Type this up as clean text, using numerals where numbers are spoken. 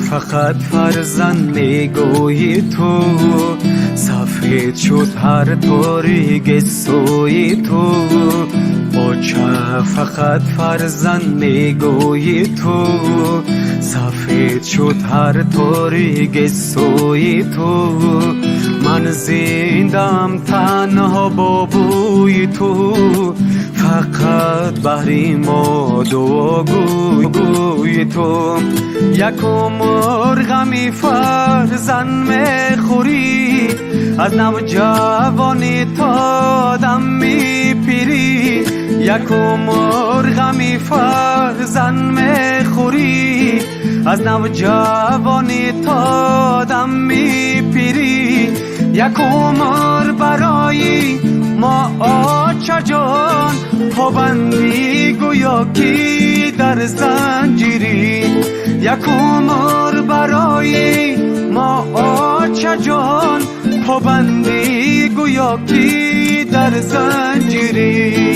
فقط فرزند گوی تو، سفید شد هر تاریک سوی تو. فقط فرزند گوی تو، سفید شد هر تاریک سوی تو. من زندم تنها با بوی تو، فقط بهر ما دعاگوی تو. یک مرغمی فرزند میخوری، از نوجوانی تا دم میپیری. یک مرغمی فرزند میخوری، از نوجوانی تا دم میپیری. یک عمر برای ما آچه جان، پابندی گویا کی در زنجیری. یک عمر برای ما آچه جان، پابندی گویا کی در زنجیری.